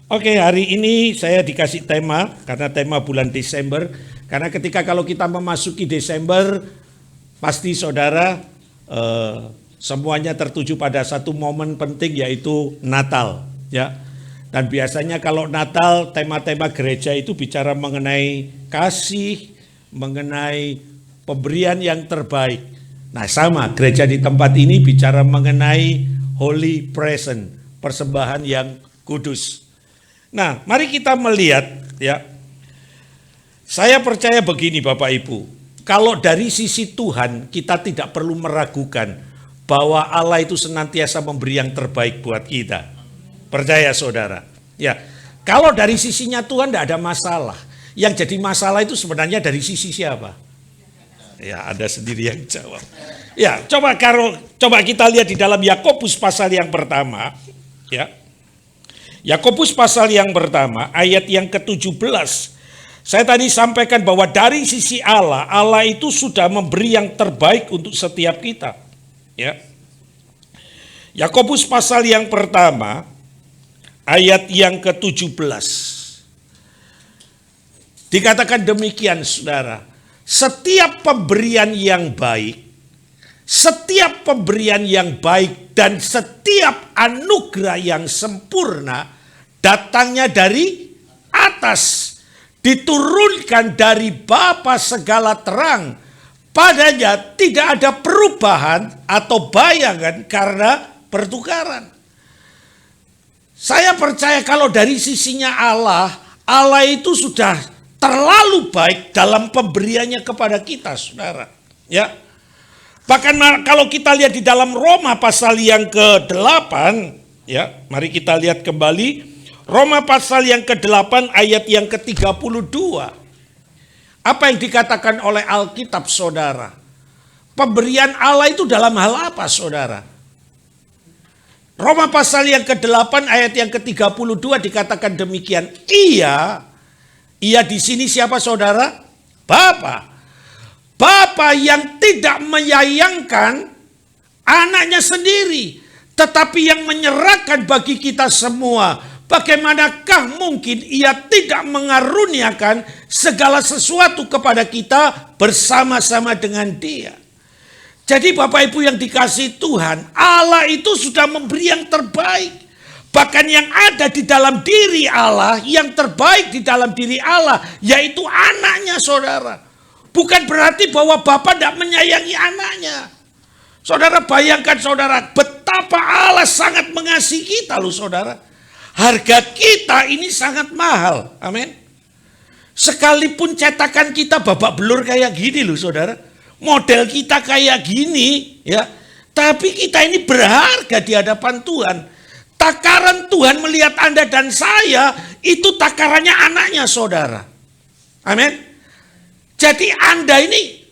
Oke, hari ini saya dikasih tema, karena tema bulan Desember. Karena kalau kita memasuki Desember, pasti saudara semuanya tertuju pada satu momen penting, yaitu Natal. Ya. Dan biasanya kalau Natal, tema-tema gereja itu bicara mengenai kasih, mengenai pemberian yang terbaik. Nah sama, gereja di tempat ini bicara mengenai holy present, persembahan yang kudus. Nah, mari kita melihat ya. Saya percaya begini Bapak Ibu, kalau dari sisi Tuhan kita tidak perlu meragukan bahwa Allah itu senantiasa memberi yang terbaik buat kita. Percaya saudara? Ya. Kalau dari sisinya Tuhan tidak ada masalah. Yang jadi masalah itu sebenarnya dari sisi siapa? Ya, Anda sendiri yang jawab. Ya, coba kita lihat di dalam Yakobus pasal yang pertama, ya. Yakobus pasal yang pertama ayat yang ke-17. Saya tadi sampaikan bahwa dari sisi Allah, Allah itu sudah memberi yang terbaik untuk setiap kita. Ya. Yakobus pasal yang pertama ayat yang ke-17. Dikatakan demikian saudara, setiap pemberian yang baik, dan setiap anugerah yang sempurna datangnya dari atas, diturunkan dari Bapa segala terang. Padanya tidak ada perubahan atau bayangan karena pertukaran. Saya percaya kalau dari sisinya Allah, Allah itu sudah terlalu baik dalam pemberiannya kepada kita, saudara. Ya. Bahkan kalau kita lihat di dalam Roma pasal yang ke-8, ya, mari kita lihat kembali Roma pasal yang ke-8 ayat yang ke-32. Apa yang dikatakan oleh Alkitab, saudara? Pemberian Allah itu dalam hal apa, saudara? Roma pasal yang ke-8 ayat yang ke-32 dikatakan demikian. Ia di sini siapa, saudara? Bapa yang tidak menyayangkan anaknya sendiri, tetapi yang menyerahkan bagi kita semua. Bagaimanakah mungkin ia tidak mengaruniakan segala sesuatu kepada kita bersama-sama dengan dia? Jadi Bapak Ibu yang dikasihi Tuhan, Allah itu sudah memberi yang terbaik. Bahkan yang ada di dalam diri Allah, yang terbaik di dalam diri Allah, yaitu anaknya, saudara. Bukan berarti bahwa Bapa tidak menyayangi anaknya. Saudara bayangkan saudara, betapa Allah sangat mengasihi kita loh saudara. Harga kita ini sangat mahal, amin. Sekalipun cetakan kita babak belur kayak gini loh saudara. Model kita kayak gini ya. Tapi kita ini berharga di hadapan Tuhan. Takaran Tuhan melihat Anda dan saya, itu takarannya anaknya saudara. Amin. Jadi Anda ini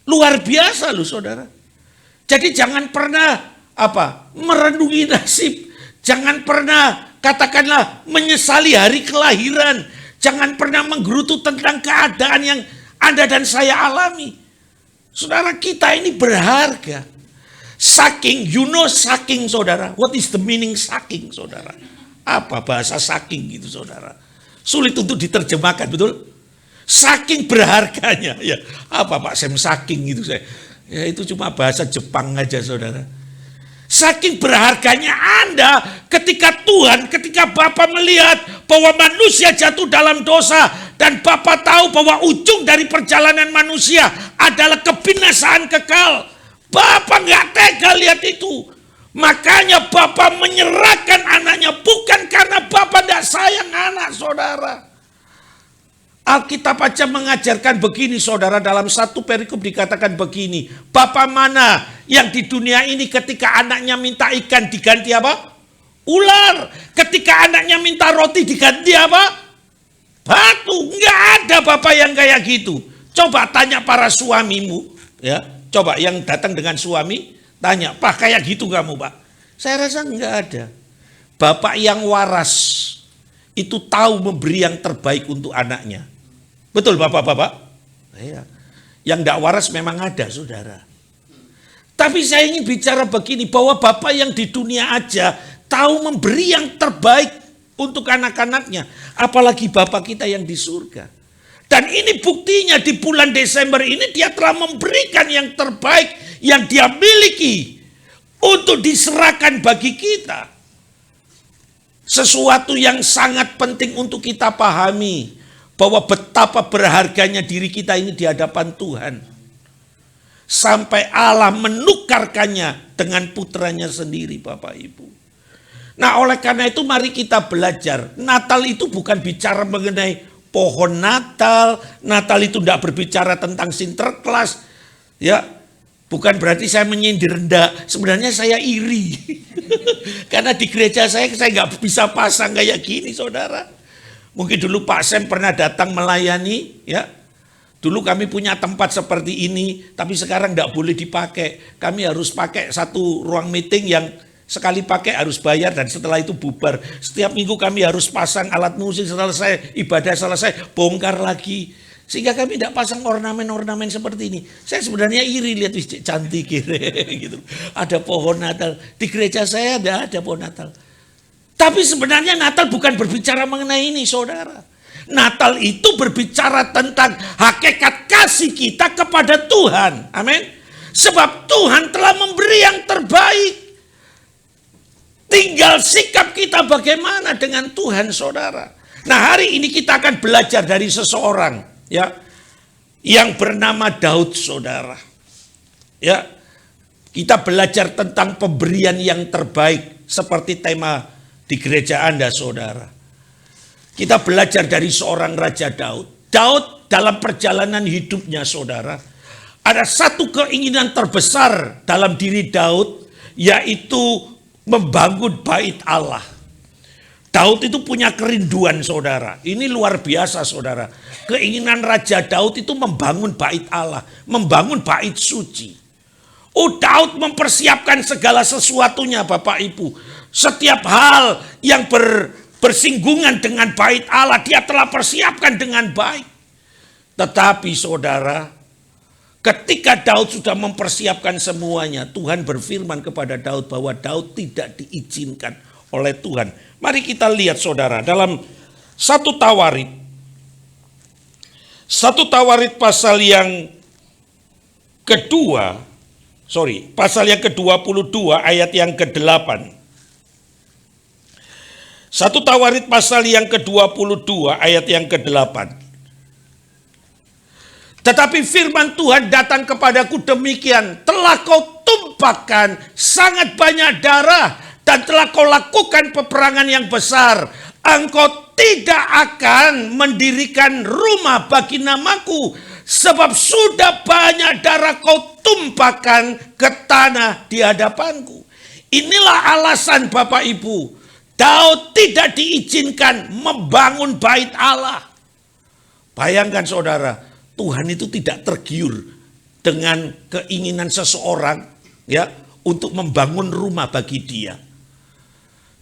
luar biasa loh saudara. Jadi jangan pernah merenungi nasib. Jangan pernah katakanlah menyesali hari kelahiran. Jangan pernah menggerutu tentang keadaan yang Anda dan saya alami. Saudara, kita ini berharga. Saking, saking saudara. What is the meaning saking saudara? Apa bahasa saking gitu saudara? Sulit untuk diterjemahkan, betul? Saking berharganya, ya apa Pak Sem saking gitu saya, ya itu cuma bahasa Jepang aja saudara. Saking berharganya Anda ketika Bapa melihat bahwa manusia jatuh dalam dosa dan Bapa tahu bahwa ujung dari perjalanan manusia adalah kebinasaan kekal. Bapa nggak tega lihat itu, makanya Bapa menyerahkan anaknya bukan karena Bapa tidak sayang anak saudara. Alkitab aja mengajarkan begini saudara, dalam satu perikop dikatakan begini. Bapa mana yang di dunia ini ketika anaknya minta ikan diganti apa? Ular. Ketika anaknya minta roti diganti apa? Batu. Enggak ada bapak yang kayak gitu. Coba tanya para suamimu. Ya, coba yang datang dengan suami, tanya, Pak kayak gitu kamu Pak? Saya rasa enggak ada. Bapak yang waras itu tahu memberi yang terbaik untuk anaknya. Betul bapak-bapak? Iya. Yang tidak waras memang ada saudara. Tapi saya ingin bicara begini, bahwa Bapak yang di dunia aja tahu memberi yang terbaik untuk anak-anaknya, apalagi Bapa kita yang di surga. Dan ini buktinya di bulan Desember ini dia telah memberikan yang terbaik yang dia miliki untuk diserahkan bagi kita. Sesuatu yang sangat penting untuk kita pahami, bahwa betapa berharganya diri kita ini di hadapan Tuhan. Sampai Allah menukarkannya dengan putranya sendiri, Bapak Ibu. Nah, oleh karena itu mari kita belajar. Natal itu bukan bicara mengenai pohon Natal. Natal itu tidak berbicara tentang Sinterklas. Ya, bukan berarti saya menyindir, enggak. Sebenarnya saya iri. Karena di gereja saya nggak bisa pasang kayak gini, saudara. Mungkin dulu Pak Sem pernah datang melayani, ya. Dulu kami punya tempat seperti ini, tapi sekarang tidak boleh dipakai. Kami harus pakai satu ruang meeting yang sekali pakai harus bayar dan setelah itu bubar. Setiap minggu kami harus pasang alat musik, selesai ibadah selesai bongkar lagi. Sehingga kami tidak pasang ornamen-ornamen seperti ini. Saya sebenarnya iri lihat cantik gitu. Ada pohon Natal. Di gereja saya tidak ada pohon Natal. Tapi sebenarnya Natal bukan berbicara mengenai ini, saudara. Natal itu berbicara tentang hakikat kasih kita kepada Tuhan. Amin. Sebab Tuhan telah memberi yang terbaik. Tinggal sikap kita bagaimana dengan Tuhan, saudara. Nah, hari ini kita akan belajar dari seseorang, ya, yang bernama Daud, saudara. Ya, kita belajar tentang pemberian yang terbaik seperti tema di gereja Anda, saudara. Kita belajar dari seorang Raja Daud. Daud dalam perjalanan hidupnya, saudara, ada satu keinginan terbesar dalam diri Daud, yaitu membangun bait Allah. Daud itu punya kerinduan, saudara. Ini luar biasa, saudara. Keinginan Raja Daud itu membangun bait Allah, membangun bait suci. Oh, Daud mempersiapkan segala sesuatunya, Bapak Ibu. Setiap hal yang bersinggungan dengan bait Allah, dia telah persiapkan dengan baik. Tetapi saudara, ketika Daud sudah mempersiapkan semuanya, Tuhan berfirman kepada Daud bahwa Daud tidak diizinkan oleh Tuhan. Mari kita lihat, saudara, dalam 1 Tawarit. 1 Tawarit pasal yang pasal yang ke-22 ayat yang ke-8. 1 Tawarit pasal yang ke-22 ayat yang ke-8. Tetapi firman Tuhan datang kepadaku demikian, telah kau tumpahkan sangat banyak darah dan telah kau lakukan peperangan yang besar. Engkau tidak akan mendirikan rumah bagi namaku, sebab sudah banyak darah kau tumpahkan ke tanah di hadapanku. Inilah alasan, Bapak Ibu, Daud tidak diizinkan membangun bait Allah. Bayangkan, saudara, Tuhan itu tidak tergiur dengan keinginan seseorang, ya, untuk membangun rumah bagi dia.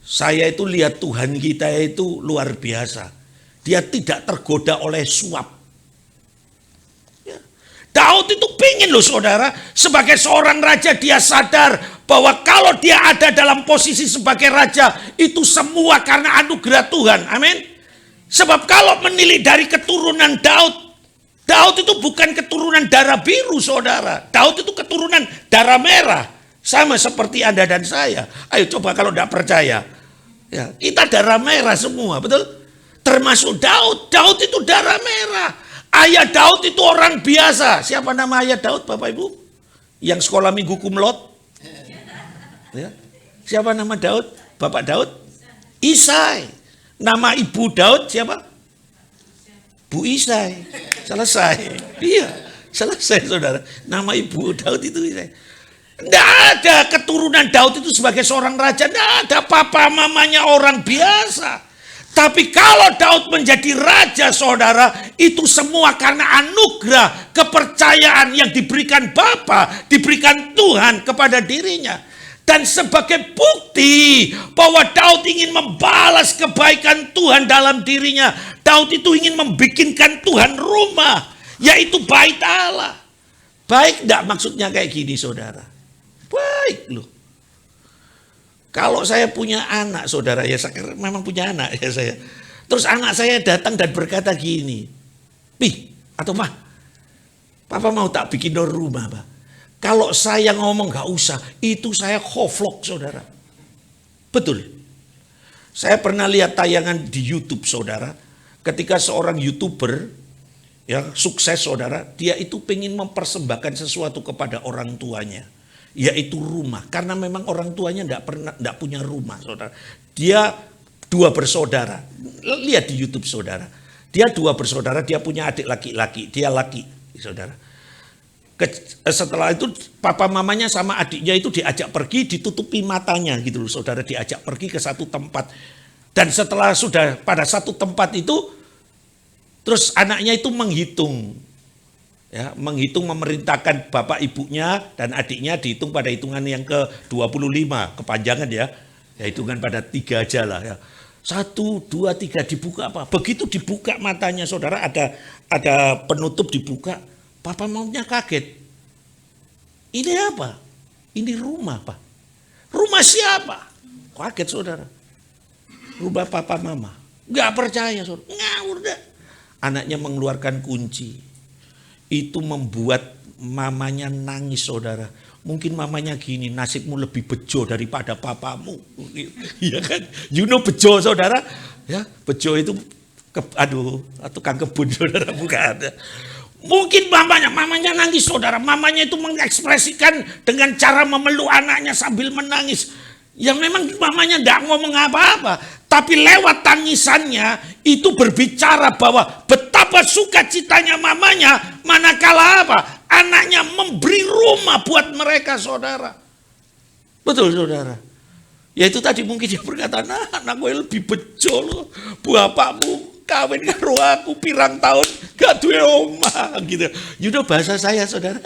Saya itu lihat Tuhan kita itu luar biasa. Dia tidak tergoda oleh suap. Ya. Daud itu pingin loh, saudara, sebagai seorang raja dia sadar bahwa kalau dia ada dalam posisi sebagai raja, itu semua karena anugerah Tuhan. Amin. Sebab kalau menilik dari keturunan Daud, Daud itu bukan keturunan darah biru, saudara. Daud itu keturunan darah merah. Sama seperti Anda dan saya. Ayo coba kalau tidak percaya. Ya, kita darah merah semua, betul? Termasuk Daud. Daud itu darah merah. Ayah Daud itu orang biasa. Siapa nama ayah Daud, Bapak Ibu? Yang sekolah minggu kumlot? Ya. Siapa nama Daud? Bapak Daud? Isai. Nama ibu Daud siapa? Bu Isai. Selesai. Iya, selesai, saudara. Nama ibu Daud itu Isai. Tidak ada keturunan Daud itu sebagai seorang raja. Tidak ada, papa mamanya orang biasa. Tapi kalau Daud menjadi raja, saudara, itu semua karena anugerah, kepercayaan yang diberikan Bapa, diberikan Tuhan kepada dirinya. Dan sebagai bukti bahwa Daud ingin membalas kebaikan Tuhan dalam dirinya, Daud itu ingin membikinkan Tuhan rumah, yaitu bait Allah. Baik enggak maksudnya kayak gini, saudara? Baik loh. Kalau saya punya anak, saudara, ya saya memang punya anak ya saya. Terus anak saya datang dan berkata gini, Pi atau Mah, Papa mau tak bikin rumah, Pak. Kalau saya ngomong gak usah, itu saya khoflok, saudara. Betul. Saya pernah lihat tayangan di YouTube, saudara. Ketika seorang YouTuber ya sukses, saudara, dia itu pengen mempersembahkan sesuatu kepada orang tuanya, yaitu rumah. Karena memang orang tuanya enggak punya rumah, saudara. Dia 2 bersaudara. Lihat di YouTube, saudara. Dia 2 bersaudara, dia punya adik laki-laki, dia laki, saudara. Setelah itu papa mamanya sama adiknya itu diajak pergi, ditutupi matanya gitu loh, saudara, diajak pergi ke satu tempat. Dan setelah sudah pada satu tempat itu, terus anaknya itu menghitung. Ya, menghitung, memerintahkan bapak ibunya dan adiknya dihitung pada hitungan yang ke-25, kepanjangan ya. Ya hitungan pada 3 aja lah ya. 1, 2, 3 dibuka apa? Begitu dibuka matanya, saudara, ada penutup dibuka. Papa maunya kaget. Ini apa? Ini rumah, Pak. Rumah siapa? Kaget, saudara. Rumah papa mama. Gak percaya, saudara. Ngawur dah. Anaknya mengeluarkan kunci. Itu membuat mamanya nangis, saudara. Mungkin mamanya gini, nasibmu lebih bejo daripada papamu. Iya kan? You know bejo, saudara? Ya, bejo itu tukang kebun, saudara, bukan. Mungkin mamanya nangis, saudara. Mamanya itu mengekspresikan dengan cara memeluk anaknya sambil menangis. Yang memang mamanya tidak ngomong apa-apa. Tapi lewat tangisannya itu berbicara bahwa betapa sukacitanya mamanya. Manakala apa? Anaknya memberi rumah buat mereka, saudara. Betul, saudara. Ya itu tadi mungkin dia berkata, nah anak gue lebih bejo loh. Bapakmu kawin karo aku pirang tahun gak duwe omah gitu. You know bahasa saya, saudara.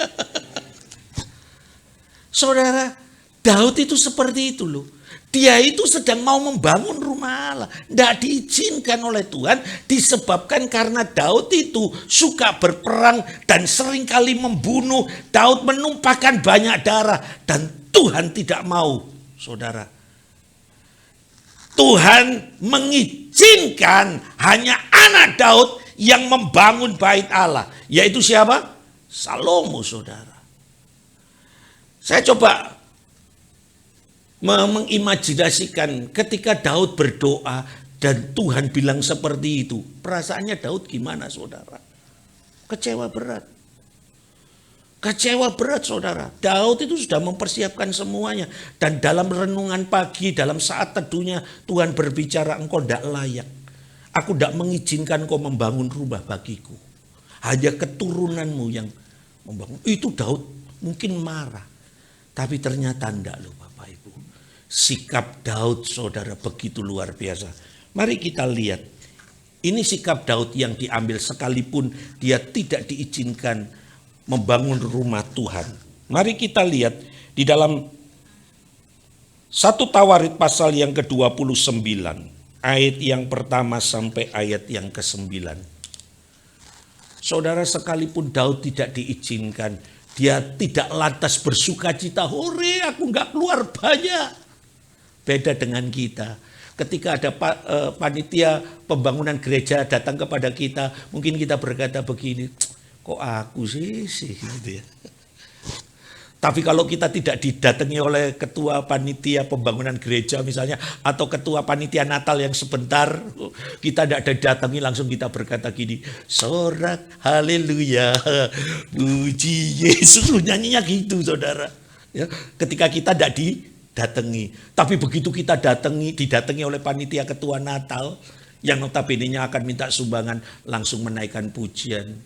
Saudara, Daud itu seperti itu loh. Dia itu sedang mau membangun rumah Allah. Tidak diizinkan oleh Tuhan disebabkan karena Daud itu suka berperang dan seringkali membunuh. Daud menumpahkan banyak darah dan Tuhan tidak mau, saudara. Tuhan mengizinkan hanya anak Daud yang membangun bait Allah. Yaitu siapa? Salomo, saudara. Saya coba mengimajinasikan ketika Daud berdoa dan Tuhan bilang seperti itu. Perasaannya Daud gimana, saudara? Kecewa berat. Kecewa berat, saudara. Daud itu sudah mempersiapkan semuanya. Dan dalam renungan pagi, dalam saat teduhnya, Tuhan berbicara, engkau tidak layak. Aku tidak mengizinkan kau membangun rumah bagiku. Hanya keturunanmu yang membangun. Itu Daud mungkin marah. Tapi ternyata tidak loh Bapak Ibu. Sikap Daud, saudara, begitu luar biasa. Mari kita lihat. Ini sikap Daud yang diambil sekalipun dia tidak diizinkan membangun rumah Tuhan. Mari kita lihat di dalam 1 Tawarit pasal yang ke-29. Ayat yang pertama sampai ayat yang ke-9. Saudara, sekalipun Daud tidak diizinkan, dia tidak lantas bersukacita, hore aku gak keluar banyak. Beda dengan kita. Ketika ada panitia pembangunan gereja datang kepada kita, mungkin kita berkata begini, kok aku sih gitu ya. Tapi kalau kita tidak didatangi oleh ketua panitia pembangunan gereja misalnya, atau ketua panitia Natal yang sebentar, kita tidak didatangi, langsung kita berkata gini, sorak haleluya, puji Yesus. Nyanyinya gitu, saudara. Ya, ketika kita tidak didatangi. Tapi begitu kita didatangi oleh panitia ketua Natal, yang notabene-nya akan minta sumbangan, langsung menaikkan pujian.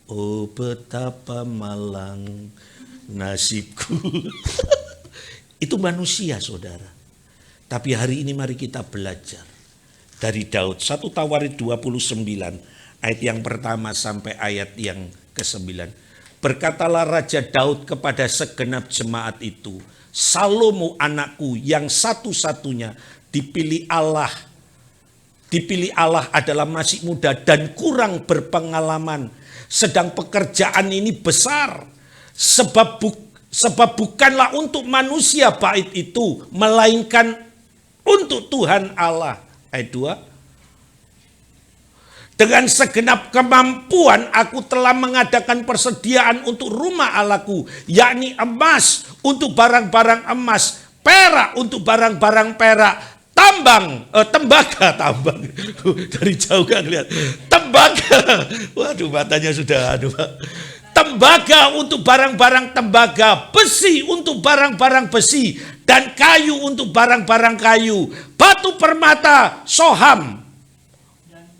Oh betapa malang nasibku. Itu manusia, saudara. Tapi hari ini mari kita belajar dari Daud. 1 Tawarit 29 ayat yang pertama sampai ayat yang ke-9. Berkatalah Raja Daud kepada segenap jemaat itu, Salomo anakku yang satu-satunya dipilih Allah adalah masih muda dan kurang berpengalaman. Sedang pekerjaan ini besar. Sebab Sebab bukanlah untuk manusia bait itu, melainkan untuk Tuhan Allah. Ayat 2. Dengan segenap kemampuan aku telah mengadakan persediaan untuk rumah Allahku, yakni emas untuk barang-barang emas, perak untuk barang-barang perak, tembaga dari jauh gak lihat, tembaga, waduh matanya sudah, tembaga untuk barang-barang tembaga, besi untuk barang-barang besi, dan kayu untuk barang-barang kayu, batu permata, soham,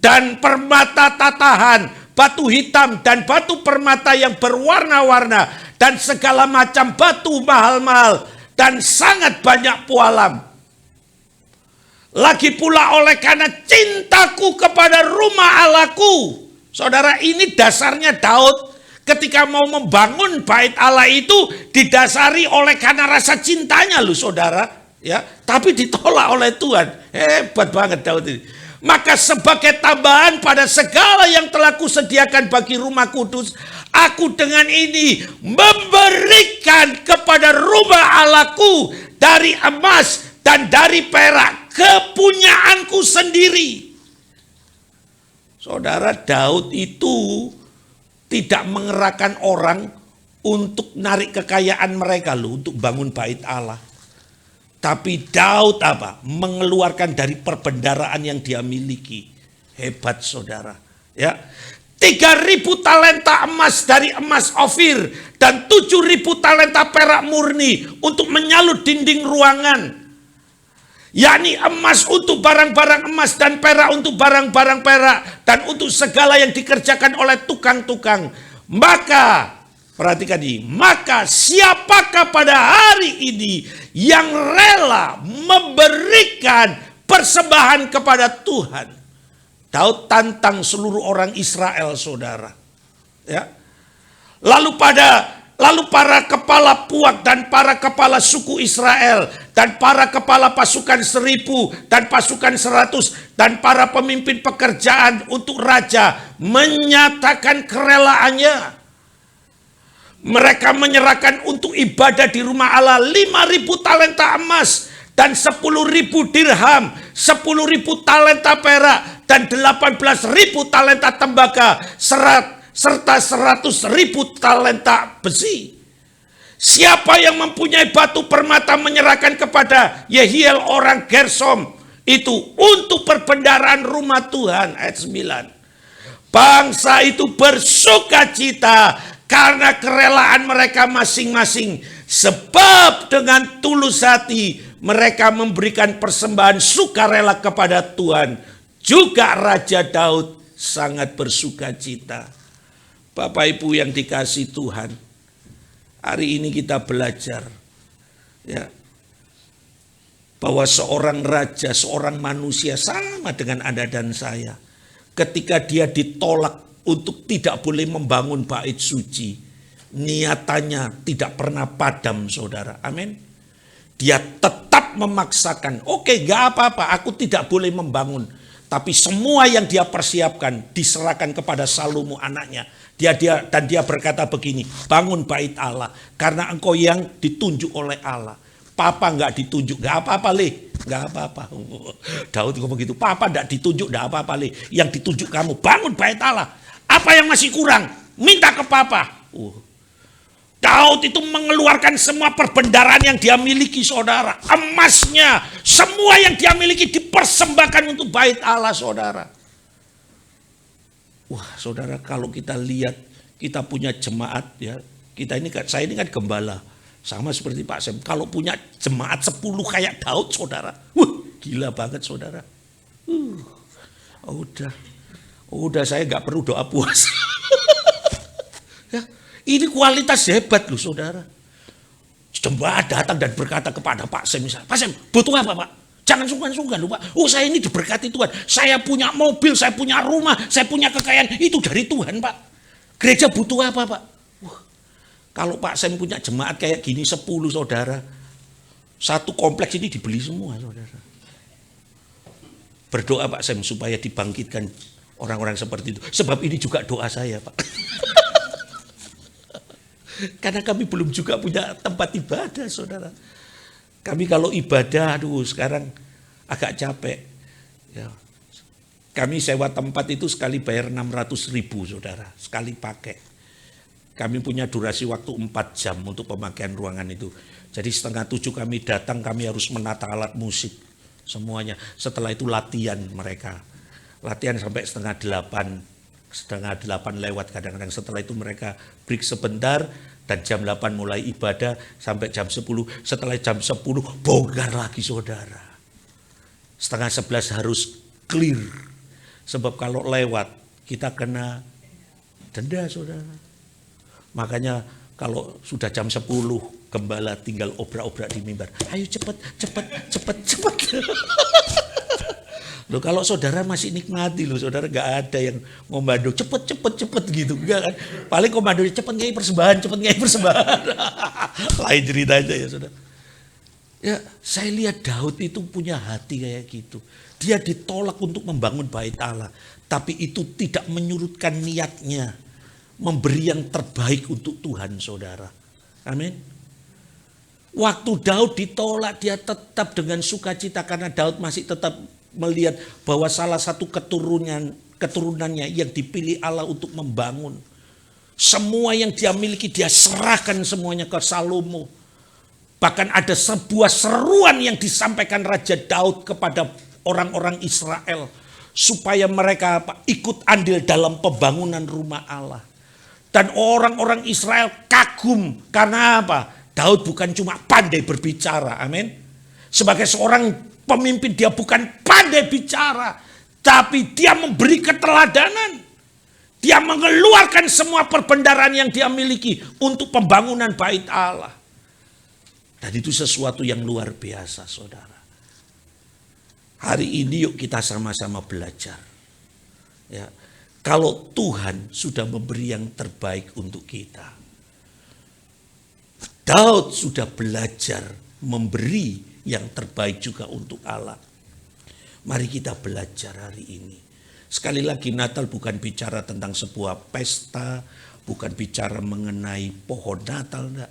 dan permata tatahan, batu hitam dan batu permata yang berwarna-warna, dan segala macam batu mahal-mahal, dan sangat banyak pualam. Lagi pula oleh karena cintaku kepada rumah Allahku. Saudara, ini dasarnya Daud ketika mau membangun bait Allah itu didasari oleh karena rasa cintanya loh saudara. Ya, tapi ditolak oleh Tuhan. Hebat banget Daud ini. Maka sebagai tambahan pada segala yang telah kusediakan bagi rumah kudus, aku dengan ini memberikan kepada rumah Allahku dari emas dan dari perak, kepunyaanku sendiri. Saudara, Daud itu tidak mengerahkan orang untuk narik kekayaan mereka loh, untuk bangun bait Allah. Tapi Daud mengeluarkan dari perbendaraan yang dia miliki. Hebat saudara. Ya, 3.000 talenta emas dari emas Ofir dan 7.000 talenta perak murni untuk menyalut dinding ruangan. Yakni emas untuk barang-barang emas dan perak untuk barang-barang perak dan untuk segala yang dikerjakan oleh tukang-tukang. Maka perhatikan ini, maka siapakah pada hari ini yang rela memberikan persembahan kepada Tuhan? Daud tantang seluruh orang Israel saudara. Ya. Lalu para kepala puak dan para kepala suku Israel dan para kepala pasukan 1.000 dan pasukan 100 dan para pemimpin pekerjaan untuk raja menyatakan kerelaannya. Mereka menyerahkan untuk ibadah di rumah Allah 5.000 talenta emas dan 10.000 dirham, 10.000 talenta perak dan 18.000 talenta tembaga serta 100.000 talenta besi. Siapa yang mempunyai batu permata menyerahkan kepada Yehiel orang Gersom itu untuk perbendaharaan rumah Tuhan. Ayat 9. Bangsa itu bersukacita karena kerelaan mereka masing-masing, sebab dengan tulus hati mereka memberikan persembahan sukarela kepada Tuhan. Juga Raja Daud sangat bersukacita. Bapak Ibu yang dikasihi Tuhan, hari ini kita belajar ya, bahwa seorang raja, seorang manusia sama dengan Anda dan saya. Ketika dia ditolak untuk tidak boleh membangun bait suci, niatannya tidak pernah padam saudara. Amin. Dia tetap memaksakan, oke, gak apa-apa, aku tidak boleh membangun. Tapi semua yang dia persiapkan diserahkan kepada Salomo anaknya. Dan dia berkata begini, bangun bait Allah karena engkau yang ditunjuk oleh Allah. Papa nggak ditunjuk, nggak apa-apa leh, nggak apa-apa. Daud ngomong gitu, papa nggak ditunjuk, nggak apa-apa leh. Yang ditunjuk kamu, bangun bait Allah. Apa yang masih kurang? Minta ke papa. Daud itu mengeluarkan semua perbendaharaan yang dia miliki saudara. Emasnya, semua yang dia miliki dipersembahkan untuk bait Allah saudara. Wah saudara, kalau kita lihat, kita punya jemaat ya. Saya ini kan gembala. Sama seperti Pak Sem. Kalau punya jemaat 10 kayak Daud saudara. Gila banget saudara. Udah saya nggak perlu doa puasa. Ya, ini kualitas hebat loh saudara. Jemaat datang dan berkata kepada Pak Sem misalnya, Pak Sem butuh apa Pak? Jangan sungkan-sungkan loh Pak. Saya ini diberkati Tuhan. Saya punya mobil, saya punya rumah, saya punya kekayaan. Itu dari Tuhan Pak. Gereja butuh apa Pak? Kalau Pak Sem punya jemaat kayak gini 10 saudara. Satu kompleks ini dibeli semua saudara. Berdoa Pak Sem supaya dibangkitkan orang-orang seperti itu. Sebab ini juga doa saya Pak. Karena kami belum juga punya tempat ibadah, saudara. Kami kalau ibadah, aduh sekarang agak capek. Ya. Kami sewa tempat itu sekali bayar 600.000, saudara. Sekali pakai. Kami punya durasi waktu 4 jam untuk pemakaian ruangan itu. Jadi 6:30 kami datang, kami harus menata alat musik. Semuanya. Setelah itu latihan mereka. Latihan sampai 7:30. 7:30 lewat kadang-kadang. Setelah itu mereka break sebentar dan jam 8 mulai ibadah sampai jam 10. Setelah jam 10 bongkar lagi, saudara. 10:30 harus clear. Sebab kalau lewat kita kena denda, saudara. Makanya kalau sudah jam 10 gembala tinggal obrak-obrak di mimbar. Ayo cepet. Loh, kalau saudara masih nikmati loh, saudara gak ada yang ngomando cepet gitu, enggak kan? Paling komandonya cepet ngei persembahan. Lain cerita aja ya, saudara. Ya, saya lihat Daud itu punya hati kayak gitu. Dia ditolak untuk membangun bait Allah, tapi itu tidak menyurutkan niatnya memberi yang terbaik untuk Tuhan, saudara. Amin. Waktu Daud ditolak, dia tetap dengan sukacita karena Daud masih tetap melihat bahwa salah satu keturunannya yang dipilih Allah untuk membangun. Semua yang dia miliki dia serahkan semuanya ke Salomo. Bahkan ada sebuah seruan yang disampaikan Raja Daud kepada orang-orang Israel. Supaya mereka ikut andil dalam pembangunan rumah Allah. Dan orang-orang Israel kagum karena apa? Daud bukan cuma pandai berbicara, amin. Sebagai seorang pemimpin dia bukan pandai bicara, tapi dia memberi keteladanan. Dia mengeluarkan semua perbendaharaan yang dia miliki untuk pembangunan bait Allah. Dan itu sesuatu yang luar biasa, saudara. Hari ini yuk kita sama-sama belajar. Ya, kalau Tuhan sudah memberi yang terbaik untuk kita. Daud sudah belajar memberi yang terbaik juga untuk Allah. Mari kita belajar hari ini. Sekali lagi, Natal bukan bicara tentang sebuah pesta, bukan bicara mengenai pohon Natal, enggak.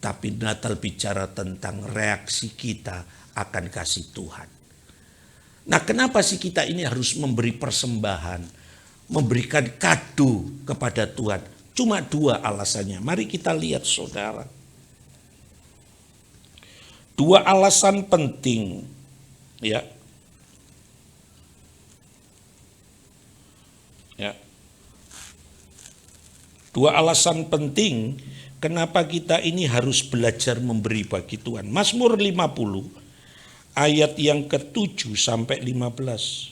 Tapi Natal bicara tentang reaksi kita akan kasih Tuhan. Nah, kenapa sih kita ini harus memberi persembahan, memberikan kado kepada Tuhan? Cuma 2 alasannya. Mari kita lihat, saudara. 2 alasan penting, ya. Ya. 2 alasan penting kenapa kita ini harus belajar memberi bagi Tuhan. Mazmur 50 ayat yang ke-7 sampai 15.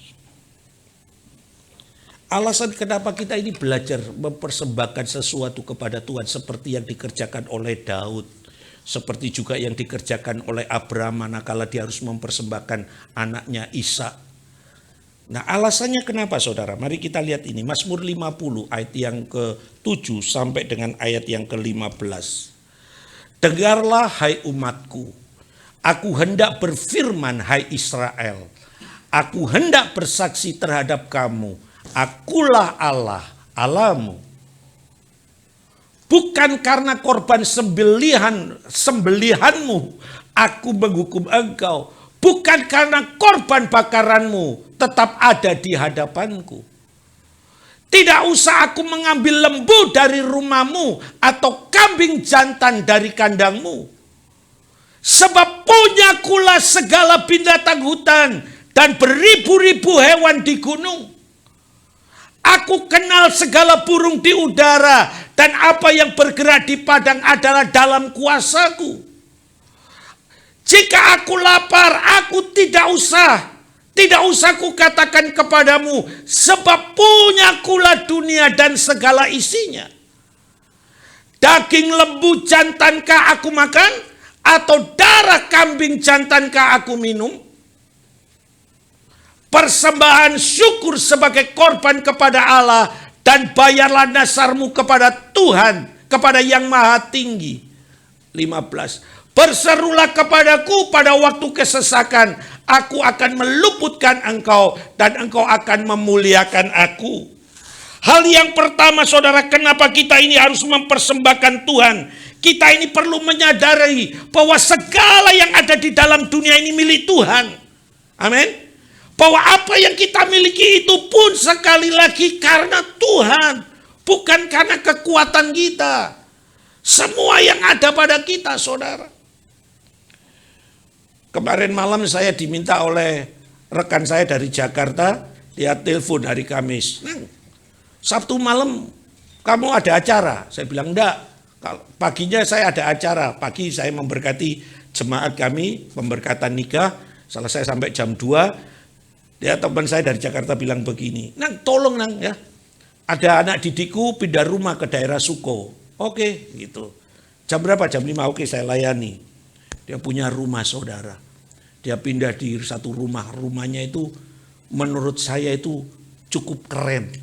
Alasan kenapa kita ini belajar mempersembahkan sesuatu kepada Tuhan seperti yang dikerjakan oleh Daud. Seperti juga yang dikerjakan oleh Abraham manakala dia harus mempersembahkan anaknya Ishak. Nah, alasannya kenapa, saudara? Mari kita lihat ini. Mazmur 50 ayat yang ke-7 sampai dengan ayat yang ke-15. Dengarlah hai umatku. Aku hendak berfirman hai Israel. Aku hendak bersaksi terhadap kamu. Akulah Allah, Allahmu. Bukan karena korban sembelihanmu aku menghukum engkau. Bukan karena korban bakaranmu tetap ada di hadapanku. Tidak usah aku mengambil lembu dari rumahmu atau kambing jantan dari kandangmu. Sebab punyakulah segala binatang hutan dan beribu-ribu hewan di gunung. Aku kenal segala burung di udara dan apa yang bergerak di padang adalah dalam kuasaku. Jika aku lapar, aku tidak usah kukatakan kepadamu, sebab punyakulah dunia dan segala isinya. Daging lembu jantankah aku makan, atau darah kambing jantankah aku minum? Persembahan syukur sebagai korban kepada Allah, dan bayarlah nasarmu kepada Tuhan, kepada Yang Maha Tinggi. 15. Berserulah kepadaku pada waktu kesesakan, aku akan meluputkan engkau dan engkau akan memuliakan aku. Hal yang pertama saudara, kenapa kita ini harus mempersembahkan Tuhan? Kita ini perlu menyadari bahwa segala yang ada di dalam dunia ini milik Tuhan. Amin. Bahwa apa yang kita miliki itu pun sekali lagi karena Tuhan. Bukan karena kekuatan kita. Semua yang ada pada kita saudara. Kemarin malam saya diminta oleh rekan saya dari Jakarta. Dia telepon hari Kamis. Sabtu malam kamu ada acara? Saya bilang enggak. Paginya saya ada acara. Pagi saya memberkati jemaat kami, pemberkatan nikah. Selesai sampai jam 2. Dia teman saya dari Jakarta bilang begini. Nang tolong nang ya. Ada anak didikku pindah rumah ke daerah Suko. Oke gitu. Jam berapa? Jam 5. Oke saya layani. Dia punya rumah saudara. Dia pindah di satu rumah. Rumahnya itu menurut saya itu cukup keren.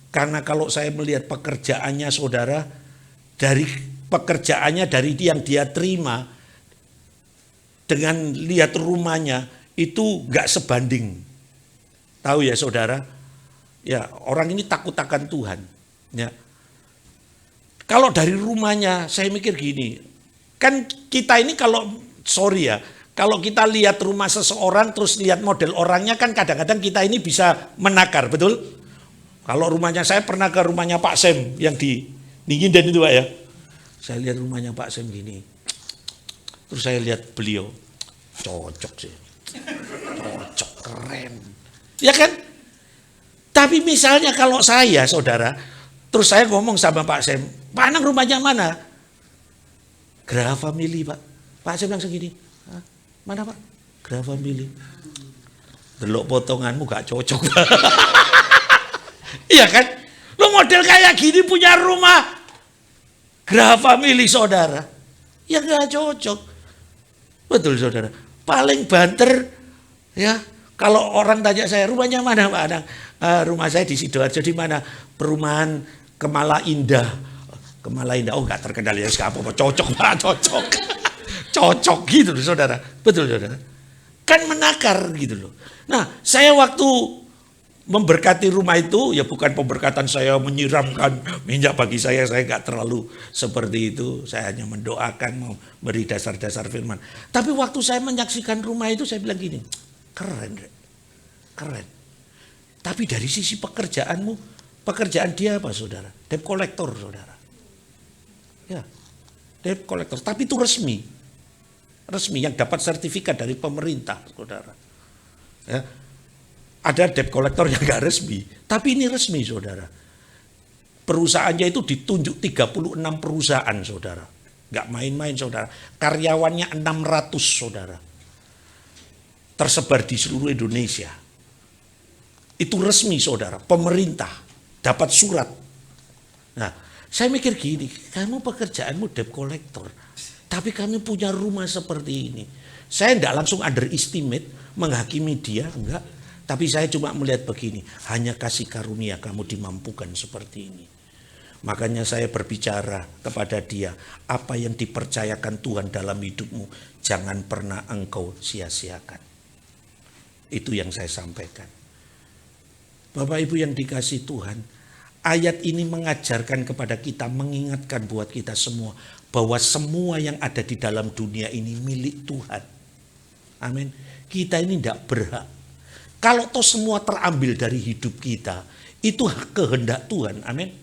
Karena kalau saya melihat pekerjaannya saudara, dari pekerjaannya dari yang dia terima, dengan lihat rumahnya itu gak sebanding. Tahu ya saudara? Ya orang ini takut akan Tuhan. Ya. Kalau dari rumahnya saya mikir gini, kan kita ini kalau kalau kita lihat rumah seseorang terus lihat model orangnya kan kadang-kadang kita ini bisa menakar, betul? Kalau rumahnya saya pernah ke rumahnya Pak Sem yang di Nginden itu Pak ya. Saya lihat rumahnya Pak Sem gini. Terus saya lihat beliau, cocok sih. Cocok, keren. Ya kan? Tapi misalnya kalau saya saudara, terus saya ngomong sama Pak Sem, Pak Anang rumahnya mana? Graha Family Pak. Pak Sem langsung gini, mana Pak? Graha Family. Delok potonganmu gak cocok Pak. Iya kan? Lo model kayak gini punya rumah Graha Family saudara. Ya gak cocok. Betul saudara. Paling banter ya. Kalau orang tanya saya rumahnya mana Pak Anang? Rumah saya di Sidoarjo. Di mana? Perumahan Kemala Indah. Kemala Indah. Oh gak terkenal ya. Apa-apa. Cocok Pak. Cocok. Cocok gitu loh saudara. Betul saudara. Kan menakar gitu loh. Nah saya waktu memberkati rumah itu, ya bukan pemberkatan saya menyiramkan minyak bagi saya gak terlalu seperti itu. Saya hanya mendoakan, memberi dasar-dasar firman. Tapi waktu saya menyaksikan rumah itu, saya bilang gini, keren. Tapi dari sisi pekerjaanmu, pekerjaan dia apa saudara? Debt collector saudara. Ya, debt collector. Tapi itu resmi yang dapat sertifikat dari pemerintah saudara. Ya. Ada debt collector yang gak resmi, tapi ini resmi saudara. Perusahaannya itu ditunjuk 36 perusahaan saudara. Gak main-main saudara. Karyawannya 600 saudara. Tersebar di seluruh Indonesia. Itu resmi saudara, pemerintah dapat surat. Nah, saya mikir gini, kamu pekerjaanmu debt collector, tapi kami punya rumah seperti ini. Saya tidak langsung underestimate, menghakimi dia, enggak. Tapi saya cuma melihat begini, hanya kasih karunia kamu dimampukan seperti ini. Makanya saya berbicara kepada dia, apa yang dipercayakan Tuhan dalam hidupmu, jangan pernah engkau sia-siakan. Itu yang saya sampaikan. Bapak Ibu yang dikasih Tuhan, ayat ini mengajarkan kepada kita, mengingatkan buat kita semua, bahwa semua yang ada di dalam dunia ini milik Tuhan. Amin. Kita ini tidak berhak. Kalau toh semua terambil dari hidup kita, itu hak kehendak Tuhan. Amin.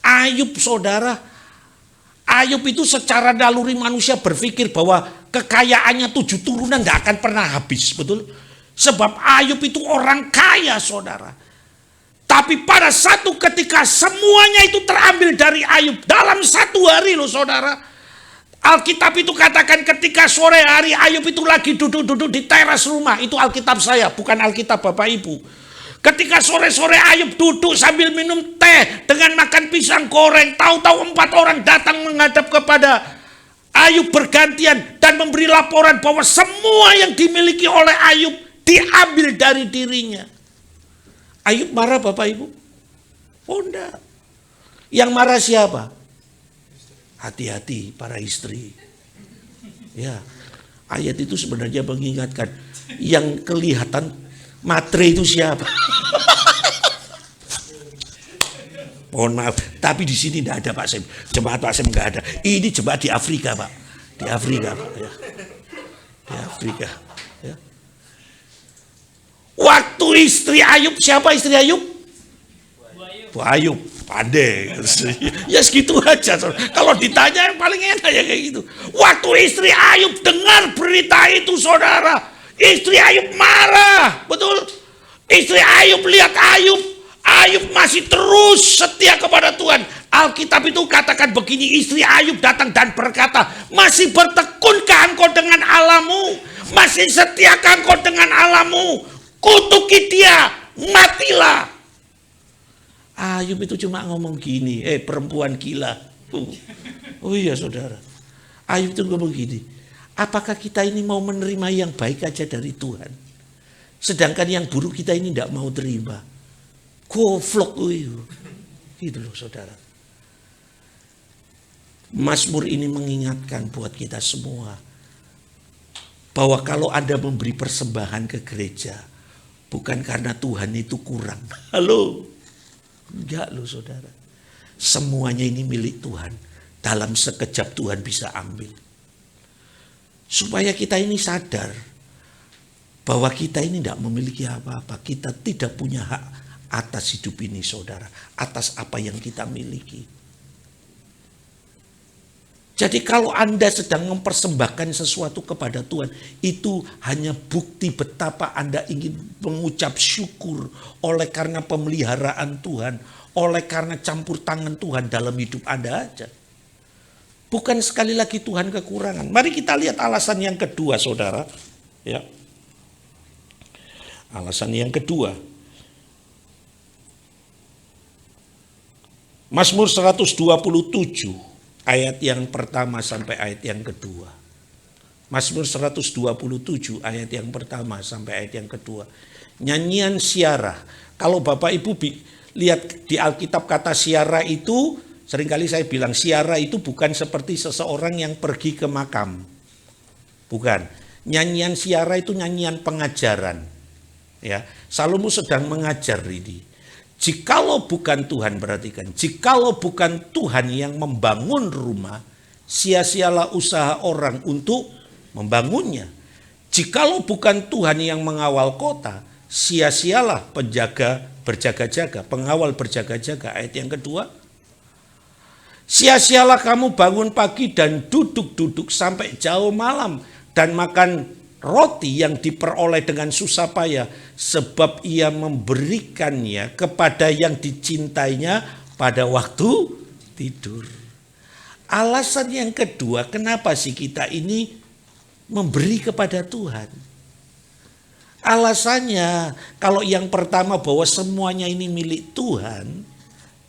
Ayub saudara, Ayub itu secara naluri manusia berpikir bahwa kekayaannya 7 turunan tidak akan pernah habis. Betul? Sebab Ayub itu orang kaya saudara. Tapi pada satu ketika semuanya itu terambil dari Ayub. Dalam 1 hari loh saudara. Alkitab itu katakan ketika sore hari Ayub itu lagi duduk-duduk di teras rumah. Itu Alkitab saya, bukan Alkitab Bapak Ibu. Ketika sore-sore Ayub duduk sambil minum teh dengan makan pisang goreng. Tahu-tahu 4 orang datang menghadap kepada Ayub bergantian dan memberi laporan bahwa semua yang dimiliki oleh Ayub diambil dari dirinya. Ayub marah Bapak Ibu? Oh enggak. Yang marah siapa? Hati-hati para istri. Ya, ayat itu sebenarnya mengingatkan yang kelihatan matre itu siapa? Mohon maaf, tapi di sini tidak ada Pak Sem. Jemaat Pak Sem nggak ada. Ini jemaat di Afrika Pak. Di Afrika Pak. Ya. Di Afrika. Ya. Waktu istri Ayub, siapa istri Ayub? Bu Ayub. Pandai. Ya segitu aja. Kalau ditanya yang paling enak ya kayak gitu. Waktu istri Ayub dengar berita itu saudara, istri Ayub marah. Betul? Istri Ayub lihat Ayub masih terus setia kepada Tuhan. Alkitab itu katakan begini, istri Ayub datang dan berkata, masih bertekunkah engkau dengan Allahmu? Masih setiakah engkau dengan Allahmu? Kutuki dia, matilah. Ayub itu cuma ngomong gini, perempuan gila. Oh iya saudara, Ayub itu ngomong gini, apakah kita ini mau menerima yang baik aja dari Tuhan? Sedangkan yang buruk kita ini tidak mau terima. Goblok itu. Gitu loh saudara. Mazmur ini mengingatkan buat kita semua bahwa kalau Anda memberi persembahan ke gereja bukan karena Tuhan itu kurang. Halo. Enggak loh saudara. Semuanya ini milik Tuhan. Dalam sekejap Tuhan bisa ambil. Supaya kita ini sadar bahwa kita ini tidak memiliki apa-apa. Kita tidak punya hak atas hidup ini saudara. Atas apa yang kita miliki. Jadi kalau Anda sedang mempersembahkan sesuatu kepada Tuhan, itu hanya bukti betapa Anda ingin mengucap syukur oleh karena pemeliharaan Tuhan, oleh karena campur tangan Tuhan dalam hidup Anda aja. Bukan sekali lagi Tuhan kekurangan. Mari kita lihat alasan yang kedua saudara. Ya. Alasan yang kedua. Mazmur 127. Ayat yang pertama sampai ayat yang kedua. Mazmur 127 ayat yang pertama sampai ayat yang kedua. Nyanyian siara. Kalau Bapak Ibu lihat di Alkitab kata siara itu, seringkali saya bilang siara itu bukan seperti seseorang yang pergi ke makam. Bukan. Nyanyian siara itu nyanyian pengajaran. Ya, Salomo sedang mengajar ini. Jikalau bukan Tuhan, perhatikan, jikalau bukan Tuhan yang membangun rumah, sia-sialah usaha orang untuk membangunnya. Jikalau bukan Tuhan yang mengawal kota, sia-sialah penjaga berjaga-jaga, pengawal berjaga-jaga. Ayat yang kedua, sia-sialah kamu bangun pagi dan duduk-duduk sampai jauh malam dan makan roti yang diperoleh dengan susah payah, sebab ia memberikannya kepada yang dicintainya pada waktu tidur. Alasan yang kedua, kenapa sih kita ini memberi kepada Tuhan? Alasannya, kalau yang pertama bahwa semuanya ini milik Tuhan,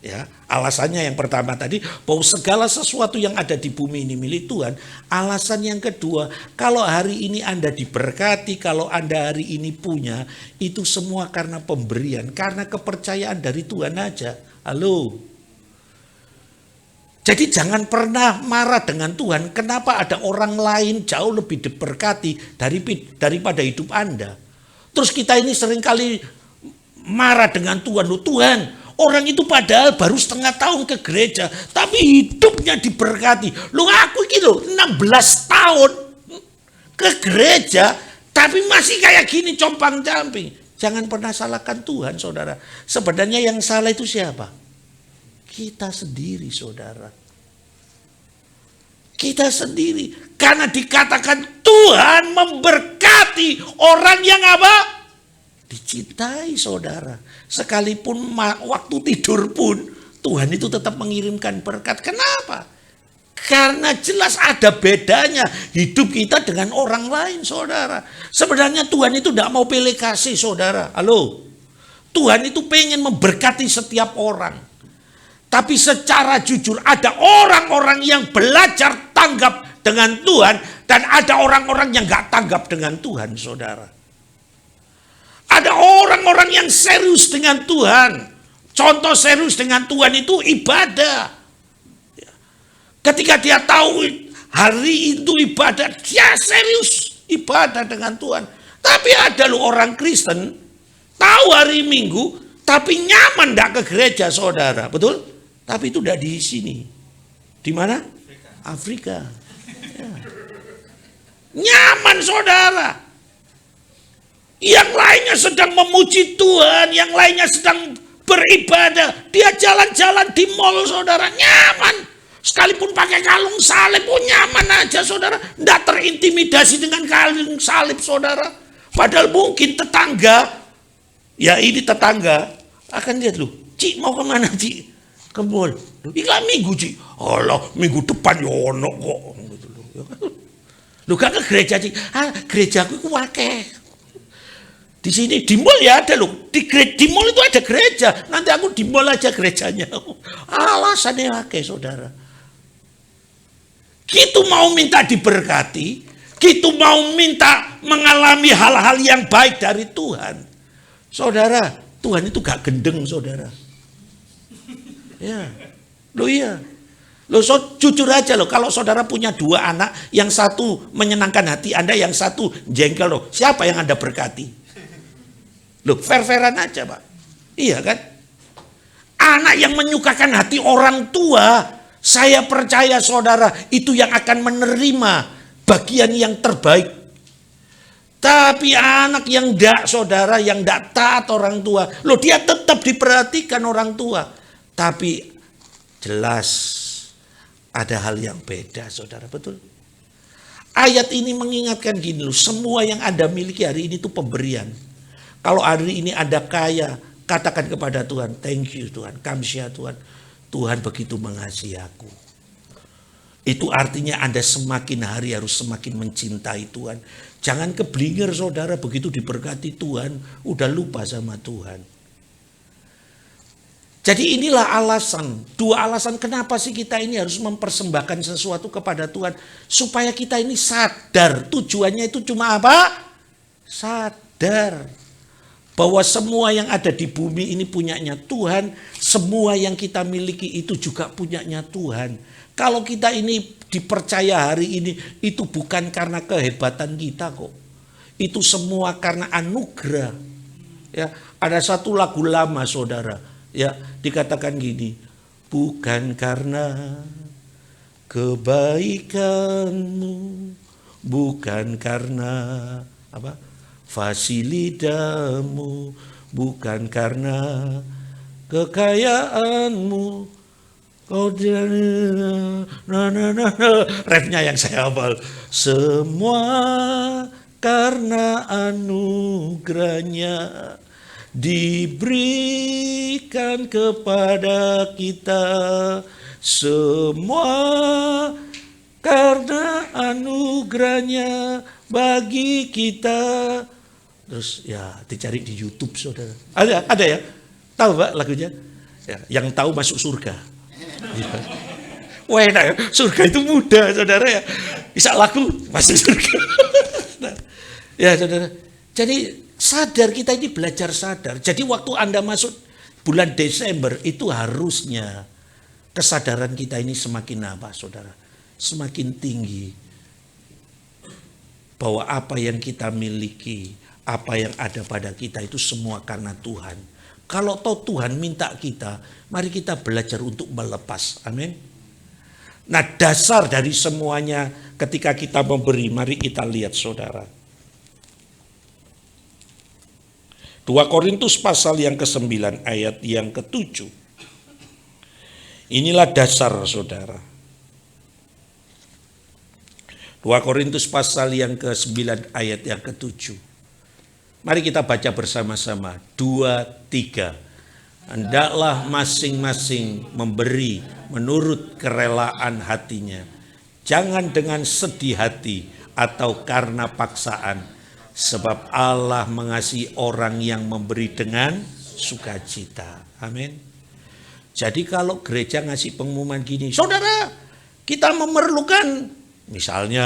ya, alasannya yang pertama tadi bahwa segala sesuatu yang ada di bumi ini milik Tuhan. Alasan yang kedua, kalau hari ini Anda diberkati, kalau Anda hari ini punya, itu semua karena pemberian, karena kepercayaan dari Tuhan aja. Halo. Jadi jangan pernah marah dengan Tuhan. Kenapa ada orang lain jauh lebih diberkati daripada hidup Anda? Terus kita ini seringkali marah dengan Tuhan. Loh Tuhan, orang itu padahal baru setengah tahun ke gereja, tapi hidupnya diberkati. Lu aku gitu 16 tahun ke gereja, tapi masih kayak gini compang-camping. Jangan pernah salahkan Tuhan saudara. Sebenarnya yang salah itu siapa? Kita sendiri saudara. Kita sendiri. Karena dikatakan Tuhan memberkati orang yang apa? Dicintai saudara. Sekalipun waktu tidur pun Tuhan itu tetap mengirimkan berkat. Kenapa? Karena jelas ada bedanya hidup kita dengan orang lain saudara. Sebenarnya Tuhan itu tidak mau pilih kasih saudara. Halo. Tuhan itu pengen memberkati setiap orang. Tapi secara jujur ada orang-orang yang belajar tanggap dengan Tuhan. Dan ada orang-orang yang gak tanggap dengan Tuhan saudara. Ada orang-orang yang serius dengan Tuhan. Contoh serius dengan Tuhan itu ibadah. Ketika dia tahu hari itu ibadah, dia serius ibadah dengan Tuhan. Tapi ada loh orang Kristen, tahu hari Minggu, tapi nyaman gak ke gereja saudara. Betul? Tapi itu tidak di sini. Di mana? Afrika. Ya. Nyaman saudara. Yang lainnya sedang memuji Tuhan, yang lainnya sedang beribadah. Dia jalan-jalan di mall saudara, nyaman. Sekalipun pakai kalung salib pun nyaman aja saudara. Tidak terintimidasi dengan kalung salib saudara. Padahal mungkin tetangga, ya ini tetangga, akan lihat loh, Cik mau kemana Cik? Ke mall. Iklan minggu Cik. Allah minggu depan yono kok. Lu gak ke gereja Cik. Gerejaku itu wakeh. Di sini di mall ya ada loh. Di mall itu ada gereja. Nanti aku di mall aja gerejanya. Alasannya wakeh saudara. Gitu mau minta diberkati, gitu mau minta mengalami hal-hal yang baik dari Tuhan. Saudara, Tuhan itu gak gendeng saudara. Ya, lo iya. Lo jujur aja lo, kalau saudara punya 2 anak, yang satu menyenangkan hati Anda, yang satu jengkel lo, siapa yang Anda berkati? Lo fair-fairan aja Pak. Iya kan? Anak yang menyukakan hati orang tua, saya percaya saudara itu yang akan menerima bagian yang terbaik. Tapi anak yang enggak saudara, yang enggak taat orang tua, loh dia tetap diperhatikan orang tua. Tapi jelas ada hal yang beda saudara, betul? Ayat ini mengingatkan gini loh, semua yang Anda miliki hari ini itu pemberian. Kalau hari ini Anda kaya, katakan kepada Tuhan, thank you Tuhan, kamsia Tuhan. Tuhan begitu mengasihi aku. Itu artinya Anda semakin hari harus semakin mencintai Tuhan. Jangan keblinger saudara, begitu diberkati Tuhan, udah lupa sama Tuhan. Jadi inilah alasan, 2 alasan kenapa sih kita ini harus mempersembahkan sesuatu kepada Tuhan. Supaya kita ini sadar, tujuannya itu cuma apa? Sadar. Bahwa semua yang ada di bumi ini punyanya Tuhan. Semua yang kita miliki itu juga punyanya Tuhan. Kalau kita ini dipercaya hari ini, itu bukan karena kehebatan kita kok. Itu semua karena anugerah. Ya, ada satu lagu lama saudara, ya, dikatakan gini, bukan karena kebaikanmu, bukan karena apa? Fasilitamu, bukan karena kekayaanmu. Oh, refnya yang saya hafal. Semua karena anugerahnya diberikan kepada kita. Semua karena anugerahnya bagi kita. Terus ya dicari di YouTube saudara. Ada ya? Tahu Pak lagunya? Ya, yang tahu masuk surga. Ya. Wah enak ya, surga itu mudah saudara ya. Bisa laku masuk surga. Nah, ya saudara. Jadi sadar, kita ini belajar sadar. Jadi waktu Anda masuk bulan Desember itu harusnya kesadaran kita ini semakin apa saudara? Semakin tinggi. Bahwa apa yang kita miliki, apa yang ada pada kita itu semua karena Tuhan. Kalau toh Tuhan minta kita, mari kita belajar untuk melepas. Amin. Nah dasar dari semuanya ketika kita memberi, mari kita lihat saudara. 2 Korintus pasal yang ke-9 ayat yang ke-7. Inilah dasar saudara. 2 Korintus pasal yang ke-9 ayat yang ke-7. Mari kita baca bersama-sama. 2, 3. Hendaklah masing-masing memberi menurut kerelaan hatinya. Jangan dengan sedih hati atau karena paksaan. Sebab Allah mengasihi orang yang memberi dengan sukacita. Amin. Jadi kalau gereja ngasih pengumuman gini, saudara, kita memerlukan misalnya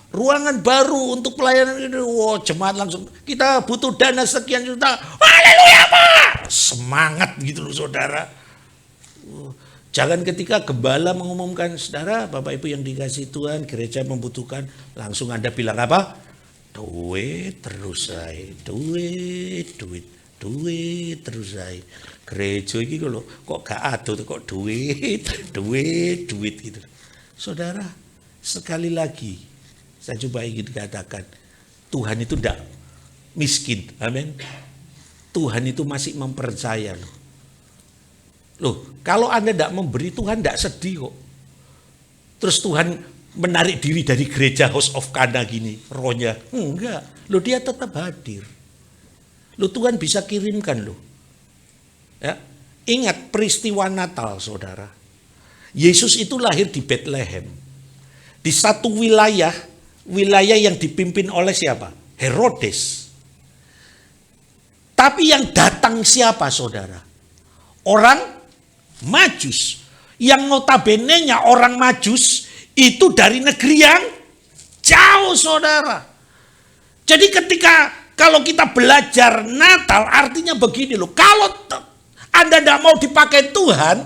ruangan baru untuk pelayanan ini, jemaat langsung kita butuh dana sekian juta. Haleluya Pak. Semangat gitu loh saudara. Jangan ketika gembala mengumumkan, saudara, Bapak Ibu yang dikasih Tuhan, gereja membutuhkan, langsung Anda bilang apa? Duit terus saya, duit. duit terus saya. Gereja iki lho kok gak adol kok duit gitu. Saudara, sekali lagi saya coba ingin katakan, Tuhan itu tidak miskin. Amin. Tuhan itu masih mempercaya loh. Loh, kalau Anda tidak memberi, Tuhan tidak sedih kok. Terus Tuhan menarik diri dari gereja House of Kana gini, rohnya. Enggak, loh dia tetap hadir. Loh Tuhan bisa kirimkan loh. Ya, ingat peristiwa Natal saudara. Yesus itu lahir di Bethlehem. Di satu wilayah yang dipimpin oleh siapa? Herodes. Tapi yang datang siapa saudara? Orang Majus. Yang notabene-nya orang Majus itu dari negeri yang jauh saudara. Jadi kalau kita belajar Natal artinya begini loh. Kalau Anda tidak mau dipakai Tuhan,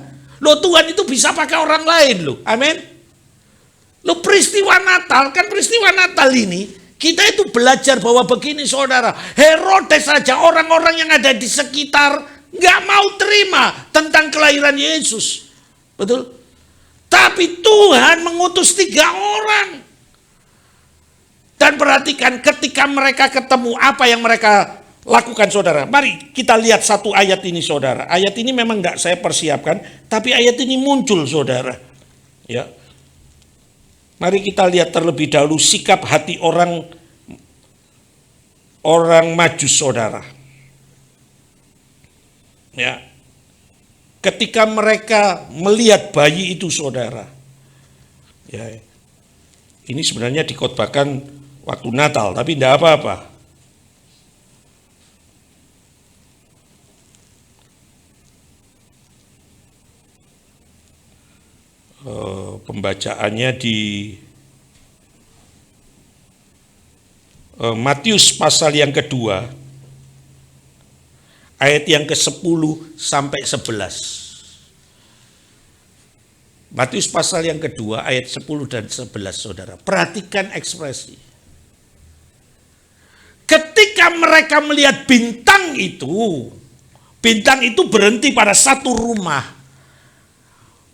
loh Tuhan itu bisa pakai orang lain loh. Amin. Loh peristiwa Natal ini kita itu belajar bahwa begini saudara. Herodes saja orang-orang yang ada di sekitar nggak mau terima tentang kelahiran Yesus. Betul? Tapi Tuhan mengutus 3 orang. Dan perhatikan ketika mereka ketemu apa yang mereka lakukan saudara. Mari kita lihat satu ayat ini saudara. Ayat ini memang enggak saya persiapkan, tapi ayat ini muncul saudara. Ya. Mari kita lihat terlebih dahulu sikap hati orang Majus saudara. Ya. Ketika mereka melihat bayi itu saudara. Ya. Ini sebenarnya dikhotbahkan waktu Natal, tapi tidak apa-apa. Pembacaannya di Matius pasal yang kedua, ayat yang ke-10 sampai 11. Matius pasal yang kedua, ayat 10 dan 11 saudara. Perhatikan ekspresi. Ketika mereka melihat bintang itu berhenti pada satu rumah.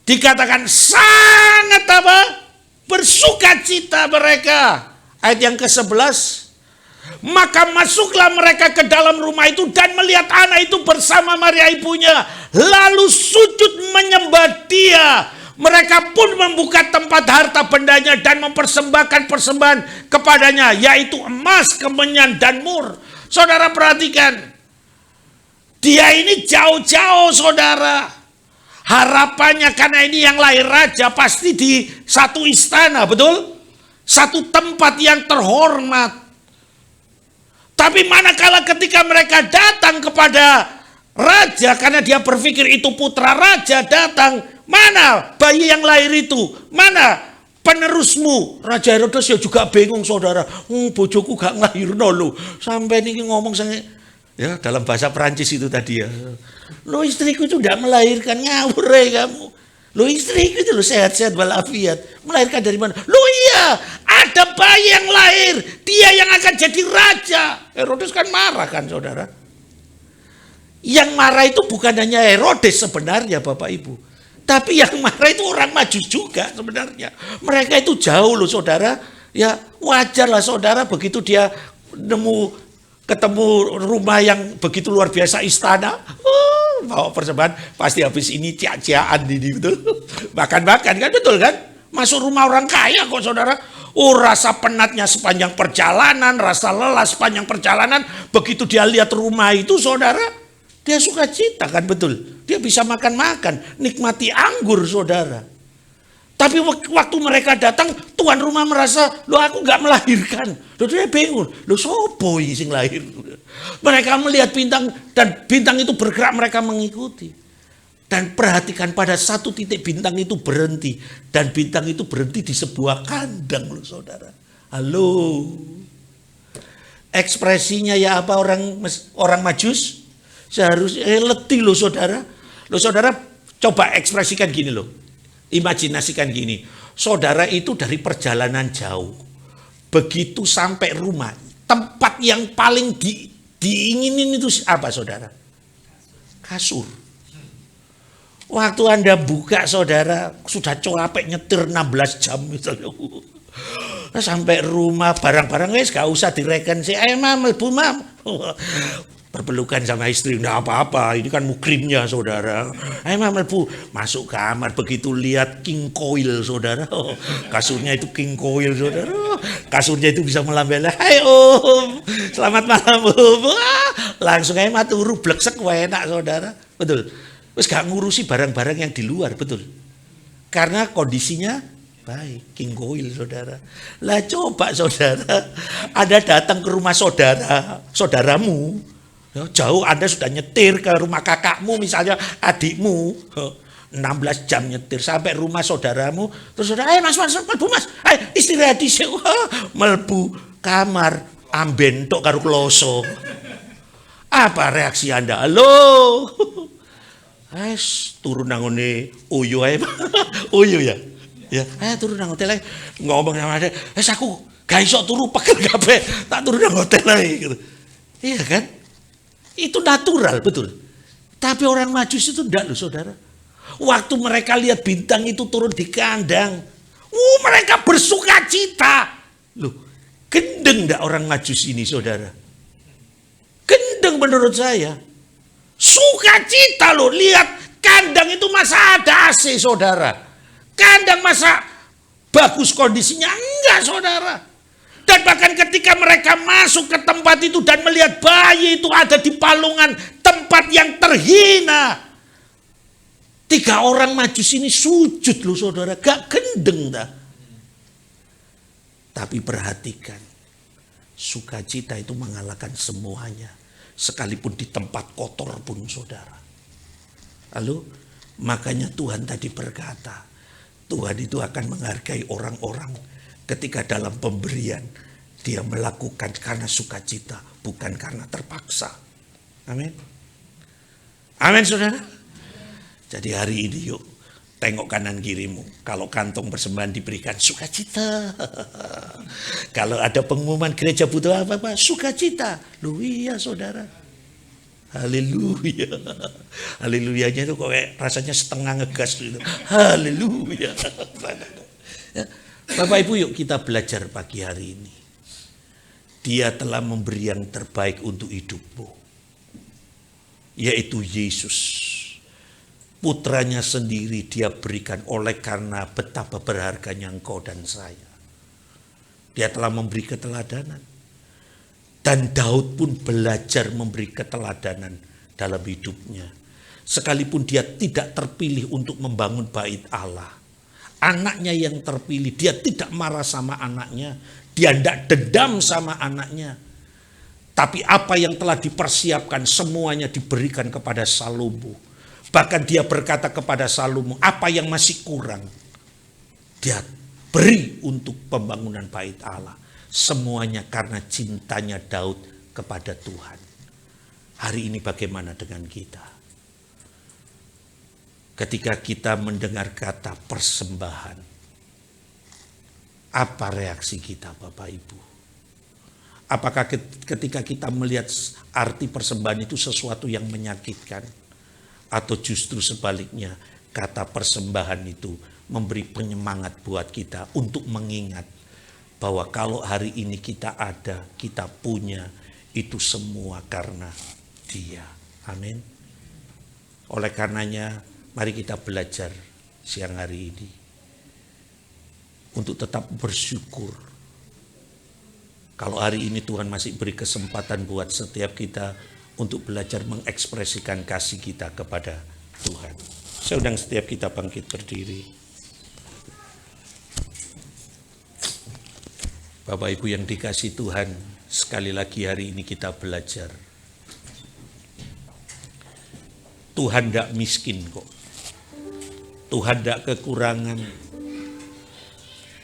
Dikatakan sangat apa? Bersukacita mereka. Ayat yang ke-11. Maka masuklah mereka ke dalam rumah itu dan melihat anak itu bersama Maria ibunya. Lalu sujud menyembah dia. Mereka pun membuka tempat harta bendanya dan mempersembahkan persembahan kepadanya. Yaitu emas, kemenyan, dan mur. Saudara perhatikan. Dia ini jauh-jauh saudara. Harapannya karena ini yang lahir raja pasti di satu istana, betul? Satu tempat yang terhormat. Tapi manakala ketika mereka datang kepada raja, karena dia berpikir itu putra raja datang, mana bayi yang lahir itu? Mana penerusmu? Raja Herodes ya juga bingung saudara. Bojoku gak ngelahirno lho. Sampai ini ngomong ya dalam bahasa Perancis itu tadi ya. Lo istriku itu tidak melahirkan, ngawur ya kamu. Lo istriku itu lo sehat-sehat walafiat. Melahirkan dari mana? Lo iya, ada bayi yang lahir. Dia yang akan jadi raja. Herodes kan marah kan saudara. Yang marah itu bukan hanya Herodes sebenarnya Bapak Ibu. Tapi yang marah itu orang Majus juga sebenarnya. Mereka itu jauh loh saudara. Ya wajarlah saudara begitu dia ketemu rumah yang begitu luar biasa istana. Bawa persembahan pasti habis ini cia-ciaan ini betul. Makan-makan kan betul kan? Masuk rumah orang kaya kok saudara. Rasa penatnya sepanjang perjalanan, rasa lelah sepanjang perjalanan. Begitu dia lihat rumah itu saudara, dia suka cita kan betul. Dia bisa makan-makan, nikmati anggur saudara. Tapi waktu mereka datang, tuan rumah merasa, loh aku gak melahirkan. Loh dia bingung, loh sopo sing lahir. Mereka melihat bintang dan bintang itu bergerak, mereka mengikuti. Dan perhatikan pada satu titik bintang itu berhenti. Dan bintang itu berhenti di sebuah kandang loh saudara. Halo. Ekspresinya ya apa orang Majus? Seharusnya letih loh saudara. Loh saudara coba ekspresikan gini loh. Imajinasikan gini, saudara itu dari perjalanan jauh, begitu sampai rumah, tempat yang paling diinginin itu apa saudara? Kasur. Waktu Anda buka saudara, sudah capek nyetir 16 jam misalnya. Sampai rumah barang-barang wis gak usah direken sih. Ayo mam, mlebu mam. Berpelukan sama istri, enggak apa-apa, ini kan mukrimnya saudara. Ayo mam, mlebu. Masuk kamar, begitu lihat king coil saudara. Kasurnya itu king coil saudara. Kasurnya itu bisa melambai. Hai om, selamat malam om. Langsung aja maturu, bleksek enak saudara. Betul. Terus gak ngurusi barang-barang yang di luar, betul. Karena kondisinya baik, king coil saudara. Lah coba saudara, Anda datang ke rumah saudaramu, jauh Anda sudah nyetir ke rumah kakakmu misalnya, adikmu, 16 jam nyetir sampai rumah saudaramu, terus saudara, mas, melbu mas, istirahat di sini, melbu kamar, amben tok karo kloso. Apa reaksi Anda? Halo, turun nangone uyu ae, uyu ya. Ya, turun nang hotel ae. Ngomong sama dia, aku gak iso turu pegel kabeh, tak turun nang hotel ae gitu. Iya kan? Itu natural, betul. Tapi orang Majus itu enggak loh saudara. Waktu mereka lihat bintang itu turun di kandang, mereka bersuka cita. Loh, gendeng enggak orang Majus ini saudara? Gendeng menurut saya. Sukacita loh, lihat kandang itu masa ada AC saudara. Kandang masa bagus kondisinya? Enggak saudara. Dan bahkan ketika mereka masuk ke tempat itu dan melihat bayi itu ada di palungan tempat yang terhina, 3 orang Majus ini sujud loh saudara, gak gendeng dah. Tapi perhatikan, sukacita itu mengalahkan semuanya, sekalipun di tempat kotor pun saudara. Lalu makanya Tuhan tadi berkata, Tuhan itu akan menghargai orang-orang ketika dalam pemberian dia melakukan karena sukacita, bukan karena terpaksa. Amin. Amin saudara. Jadi hari ini yuk tengok kanan kirimu. Kalau kantong persembahan diberikan, sukacita. Kalau ada pengumuman gereja butuh apa-apa, sukacita. Loh iya saudara. Haleluya. Haleluyanya itu kok rasanya setengah ngegas gitu. Haleluya. Bapak Ibu yuk kita belajar pagi hari ini. Dia telah memberi yang terbaik untuk hidupmu. Yaitu Yesus. Putranya sendiri dia berikan oleh karena betapa berharganya engkau dan saya. Dia telah memberi keteladanan. Dan Daud pun belajar memberi keteladanan dalam hidupnya. Sekalipun dia tidak terpilih untuk membangun bait Allah. Anaknya yang terpilih, dia tidak marah sama anaknya. Dia tidak dendam sama anaknya. Tapi apa yang telah dipersiapkan semuanya diberikan kepada Salomo. Bahkan dia berkata kepada Salomo, apa yang masih kurang? Dia beri untuk pembangunan bait Allah. Semuanya karena cintanya Daud kepada Tuhan. Hari ini bagaimana dengan kita? Ketika kita mendengar kata persembahan, apa reaksi kita Bapak Ibu? Apakah ketika kita melihat arti persembahan itu sesuatu yang menyakitkan? Atau justru sebaliknya, kata persembahan itu memberi penyemangat buat kita untuk mengingat bahwa kalau hari ini kita ada, kita punya, itu semua karena Dia. Amin. Oleh karenanya, mari kita belajar siang hari ini untuk tetap bersyukur. Kalau hari ini Tuhan masih beri kesempatan buat setiap kita untuk belajar mengekspresikan kasih kita kepada Tuhan. Saya undang setiap kita bangkit berdiri. Bapak Ibu yang dikasihi Tuhan, sekali lagi hari ini kita belajar. Tuhan tidak miskin kok. Tuhan tidak kekurangan.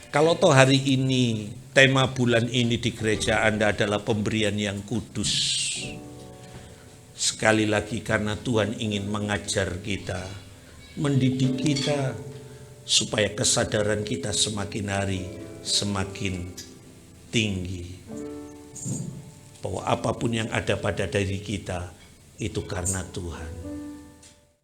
Kalau toh hari ini, tema bulan ini di gereja Anda adalah pemberian yang kudus. Sekali lagi karena Tuhan ingin mengajar kita, mendidik kita, supaya kesadaran kita semakin hari semakin tinggi. bahwa apapun yang ada pada diri kita itu karena Tuhan.